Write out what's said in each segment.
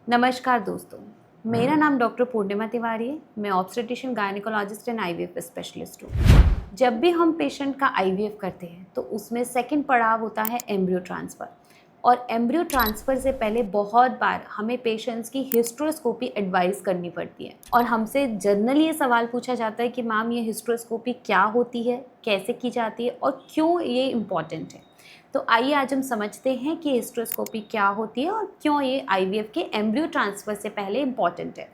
नमस्कार दोस्तों, मेरा नाम डॉक्टर पूर्णिमा तिवारी है। मैं obstetrician gynaecologist and IVF specialist हूँ। जब भी हम पेशेंट का आईवीएफ करते हैं तो उसमें सेकंड पड़ाव होता है एम्ब्रियो ट्रांसफ़र। और एम्ब्रियो ट्रांसफ़र से पहले बहुत बार हमें पेशेंट्स की हिस्ट्रोस्कोपी एडवाइस करनी पड़ती है और हमसे जनरली ये सवाल पूछा जाता है कि मैम ये हिस्ट्रोस्कोपी क्या होती है, कैसे की जाती है और क्यों ये इम्पॉर्टेंट है। तो आइए आज हम समझते हैं कि हिस्ट्रोस्कोपी क्या होती है और क्यों ये आईवीएफ के एम्ब्रियो ट्रांसफ़र से पहले इम्पॉर्टेंट है।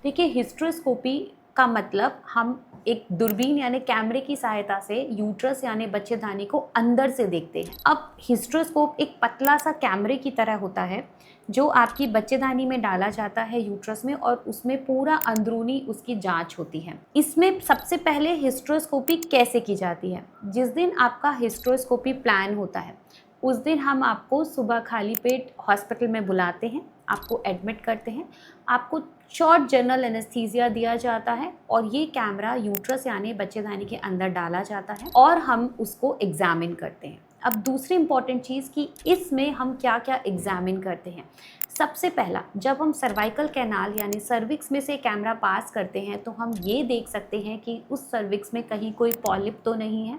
देखिए, हिस्ट्रोस्कोपी का मतलब हम एक दूरबीन यानी कैमरे की सहायता से यूट्रस यानी बच्चेदानी को अंदर से देखते हैं। अब हिस्ट्रोस्कोप एक पतला सा कैमरे की तरह होता है जो आपकी बच्चेदानी में डाला जाता है यूट्रस में, और उसमें पूरा अंदरूनी उसकी जांच होती है। इसमें सबसे पहले हिस्ट्रोस्कोपी कैसे की जाती है? जिस दिन आपका हिस्ट्रोस्कोपी प्लान होता है उस दिन हम आपको सुबह खाली पेट हॉस्पिटल में बुलाते हैं, आपको एडमिट करते हैं, आपको शॉर्ट जनरल एनेस्थीसिया दिया जाता है और ये कैमरा यूट्रस यानी बच्चेदानी के अंदर डाला जाता है और हम उसको एग्जामिन करते हैं। अब दूसरी इम्पॉर्टेंट चीज़ कि इसमें हम क्या क्या एग्जामिन करते हैं। सबसे पहला, जब हम सर्वाइकल कैनाल यानी सर्विक्स में से कैमरा पास करते हैं तो हम ये देख सकते हैं कि उस सर्विक्स में कहीं कोई पॉलिप तो नहीं है,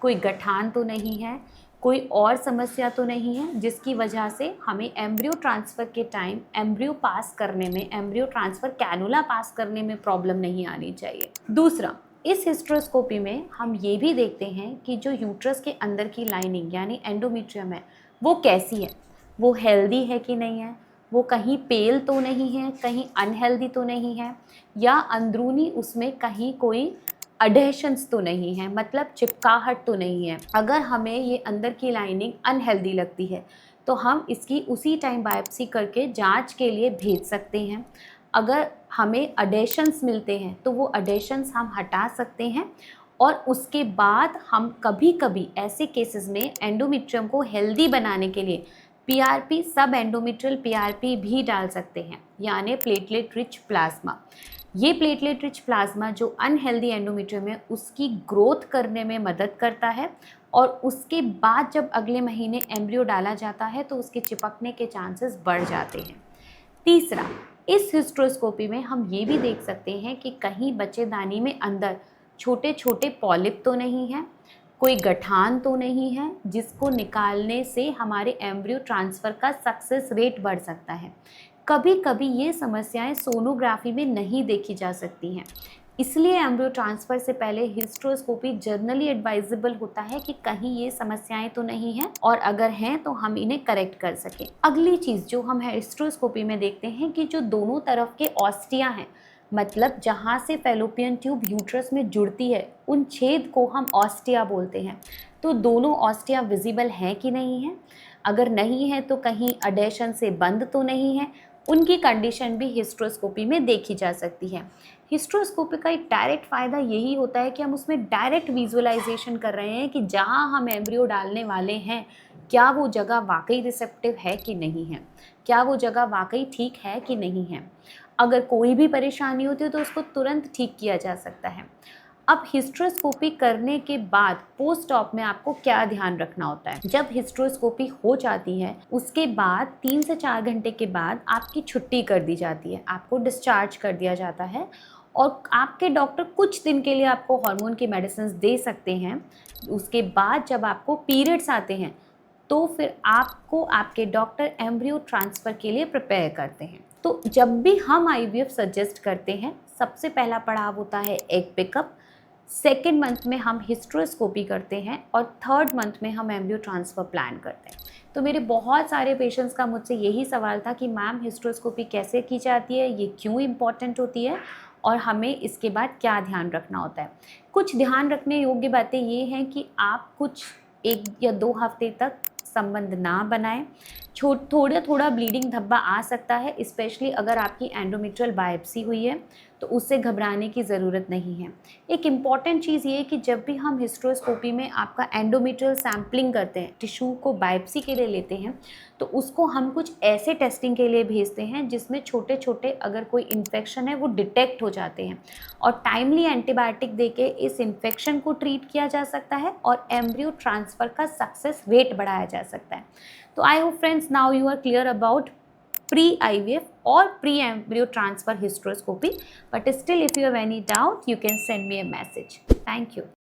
कोई गठान तो नहीं है, कोई और समस्या तो नहीं है जिसकी वजह से हमें एम्ब्रियो ट्रांसफ़र के टाइम एम्ब्रियो पास करने में, एम्ब्रियो ट्रांसफ़र कैनुला पास करने में प्रॉब्लम नहीं आनी चाहिए। दूसरा, इस हिस्ट्रोस्कोपी में हम ये भी देखते हैं कि जो यूट्रस के अंदर की लाइनिंग यानी एंडोमेट्रियम है वो कैसी है, वो हेल्दी है कि नहीं है, वो कहीं पेल तो नहीं है, कहीं अनहेल्दी तो नहीं है, या अंदरूनी उसमें कहीं कोई अडहेशंस तो नहीं है, मतलब चिपकाहट तो नहीं है। अगर हमें ये अंदर की लाइनिंग अनहेल्दी लगती है तो हम इसकी उसी टाइम बायोप्सी करके जांच के लिए भेज सकते हैं। अगर हमें अडहेशंस मिलते हैं तो वो अडहेशंस हम हटा सकते हैं और उसके बाद हम कभी कभी ऐसे केसेस में एंडोमेट्रियम को हेल्दी बनाने के लिए पीआरपी, सब एंडोमेट्रियल पीआरपी भी डाल सकते हैं, यानी प्लेटलेट रिच प्लाज्मा। ये प्लेटलेट रिच प्लाज्मा जो अनहेल्दी एंडोमेट्रियम है उसकी ग्रोथ करने में मदद करता है और उसके बाद जब अगले महीने एम्ब्रियो डाला जाता है तो उसके चिपकने के चांसेस बढ़ जाते हैं। तीसरा, इस हिस्ट्रोस्कोपी में हम ये भी देख सकते हैं कि कहीं बच्चेदानी में अंदर छोटे छोटे पॉलिप तो नहीं है, कोई गठान तो नहीं है जिसको निकालने से हमारे एम्ब्रियो ट्रांसफ़र का सक्सेस रेट बढ़ सकता है। कभी कभी ये समस्याएं सोनोग्राफी में नहीं देखी जा सकती हैं, इसलिए एम्ब्रियो ट्रांसफ़र से पहले हिस्ट्रोस्कोपी जनरली एडवाइजेबल होता है कि कहीं ये समस्याएं तो नहीं हैं और अगर हैं तो हम इन्हें करेक्ट कर सकें। अगली चीज़ जो हम हिस्ट्रोस्कोपी में देखते हैं कि जो दोनों तरफ के ऑस्टिया हैं, मतलब जहाँ से फैलोपियन ट्यूब यूट्रस में जुड़ती है, उन छेद को हम ऑस्टिया बोलते हैं। तो दोनों ऑस्टिया विजिबल हैं कि नहीं है, अगर नहीं है तो कहीं अडेशन से बंद तो नहीं है, उनकी कंडीशन भी हिस्ट्रोस्कोपी में देखी जा सकती है। हिस्ट्रोस्कोपी का एक डायरेक्ट फ़ायदा यही होता है कि हम उसमें डायरेक्ट विजुअलाइजेशन कर रहे हैं कि जहाँ हम एम्ब्रियो डालने वाले हैं क्या वो जगह वाकई रिसेप्टिव है कि नहीं है, क्या वो जगह वाकई ठीक है कि नहीं है। अगर कोई भी परेशानी होती है तो उसको तुरंत ठीक किया जा सकता है। अब हिस्ट्रोस्कोपी करने के बाद पोस्ट ऑप में आपको क्या ध्यान रखना होता है? जब हिस्ट्रोस्कोपी हो जाती है उसके बाद 3 से 4 घंटे के बाद आपकी छुट्टी कर दी जाती है, आपको डिस्चार्ज कर दिया जाता है और आपके डॉक्टर कुछ दिन के लिए आपको हार्मोन की मेडिसिन दे सकते हैं। उसके बाद जब आपको पीरियड्स आते हैं तो फिर आपको आपके डॉक्टर एम्ब्रियो ट्रांसफ़र के लिए प्रिपेयर करते हैं। तो जब भी हम आईवीएफ सजेस्ट करते हैं सबसे पहला पड़ाव होता है एग पिकअप, सेकेंड मंथ में हम हिस्ट्रोस्कोपी करते हैं और थर्ड मंथ में हम एम्ब्रियो ट्रांसफ़र प्लान करते हैं। तो मेरे बहुत सारे पेशेंट्स का मुझसे यही सवाल था कि मैम हिस्ट्रोस्कोपी कैसे की जाती है, ये क्यों इम्पॉर्टेंट होती है और हमें इसके बाद क्या ध्यान रखना होता है। कुछ ध्यान रखने योग्य बातें ये हैं कि आप कुछ 1 या 2 हफ्ते तक संबंध ना बनाएं। थोड़ा थोड़ा ब्लीडिंग धब्बा आ सकता है, स्पेशली अगर आपकी एंडोमेट्रियल बायोप्सी हुई है तो उससे घबराने की ज़रूरत नहीं है। एक इम्पॉर्टेंट चीज़ ये है कि जब भी हम हिस्ट्रोस्कोपी में आपका एंडोमेट्रियल सैम्पलिंग करते हैं, टिश्यू को बायोप्सी के लिए लेते हैं, तो उसको हम कुछ ऐसे टेस्टिंग के लिए भेजते हैं जिसमें छोटे छोटे अगर कोई इन्फेक्शन है वो डिटेक्ट हो जाते हैं और टाइमली एंटीबायोटिक देके इस इन्फेक्शन को ट्रीट किया जा सकता है और एम्ब्रियो ट्रांसफ़र का सक्सेस रेट बढ़ाया जा सकता है। तो I hope friends now you are clear about pre-IVF or pre-embryo transfer hysteroscopy. But still, if you have any doubt, you can send me a message. Thank you.